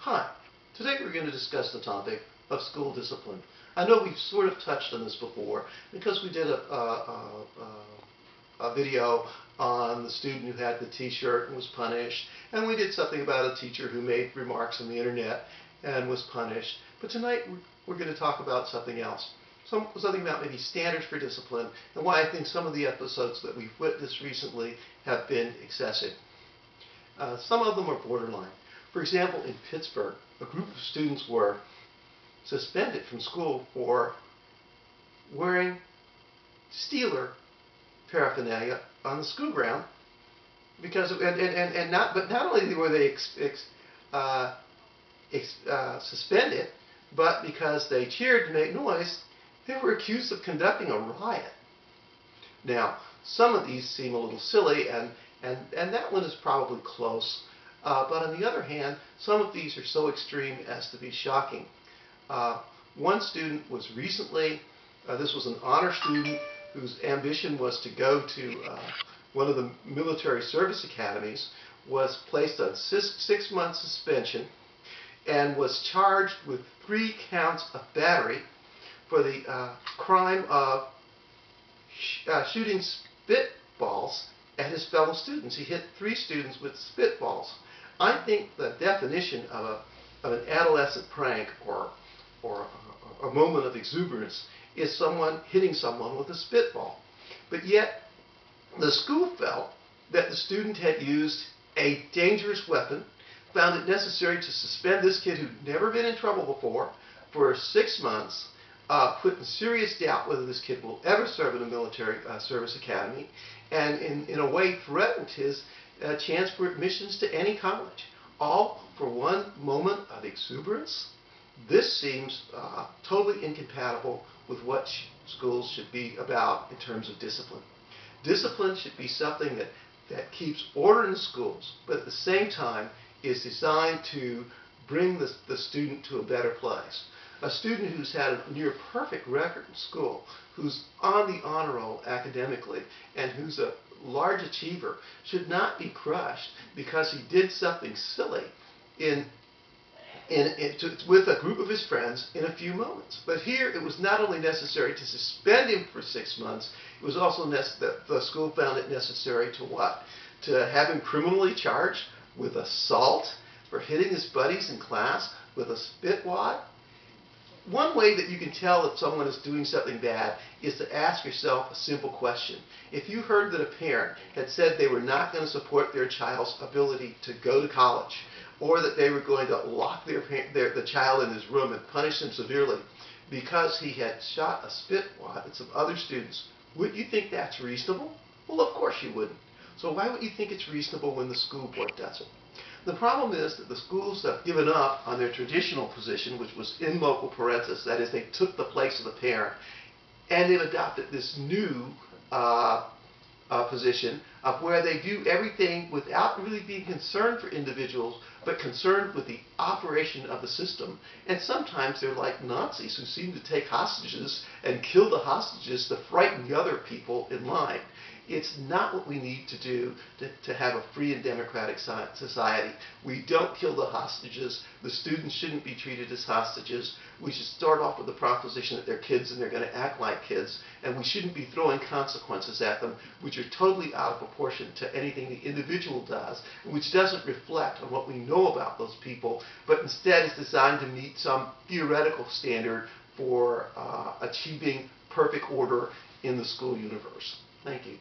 Hi, today we're going to discuss the topic of school discipline. I know we've sort of touched on this before because we did a video on the student who had the t-shirt and was punished, and we did something about a teacher who made remarks on the internet and was punished. But tonight we're going to talk about something else. Something about maybe standards for discipline and why I think some of the episodes that we've witnessed recently have been excessive. Some of them are borderline. For example, in Pittsburgh, a group of students were suspended from school for wearing Steeler paraphernalia on the school ground because not only were they suspended, but because they cheered and made noise, they were accused of conducting a riot. Now, some of these seem a little silly, and that one is probably close. But on the other hand, some of these are so extreme as to be shocking. One student was recently, this was an honor student whose ambition was to go to one of the military service academies, was placed on 6-month suspension and was charged with 3 counts of battery for the crime of shooting spitballs at his fellow students. He hit 3 students with spitballs. I think the definition of an adolescent prank or a moment of exuberance is someone hitting someone with a spitball. But yet, the school felt that the student had used a dangerous weapon, found it necessary to suspend this kid who'd never been in trouble before for 6 months, put in serious doubt whether this kid will ever serve in a military service academy, and in a way threatened his chance for admissions to any college, all for one moment of exuberance. This seems totally incompatible with what schools should be about in terms of discipline. Discipline should be something that keeps order in the schools, but at the same time is designed to bring the student to a better place. A student who's had a near perfect record in school, who's on the honor roll academically, and who's a large achiever should not be crushed because he did something silly with a group of his friends in a few moments. But here it was not only necessary to suspend him for 6 months, it was also that the school found it necessary to what? To have him criminally charged with assault for hitting his buddies in class with a spit wad. One way that you can tell if someone is doing something bad is to ask yourself a simple question. If you heard that a parent had said they were not going to support their child's ability to go to college, or that they were going to lock the child in his room and punish him severely because he had shot a spit wad at some other students, would you think that's reasonable? Well, of course you wouldn't. So why would you think it's reasonable when the school board does it? The problem is that the schools have given up on their traditional position, which was in loco parentis, that is, they took the place of the parent, and they've adopted this new position of where they do everything without really being concerned for individuals, but concerned with the operation of the system. And sometimes they're like Nazis who seem to take hostages and kill the hostages to frighten the other people in line. It's not what we need to do to have a free and democratic society. We don't kill the hostages. The students shouldn't be treated as hostages. We should start off with the proposition that they're kids and they're going to act like kids, and we shouldn't be throwing consequences at them which are totally out of proportion to anything the individual does, and which doesn't reflect on what we know about those people, but instead is designed to meet some theoretical standard for achieving perfect order in the school universe. Thank you.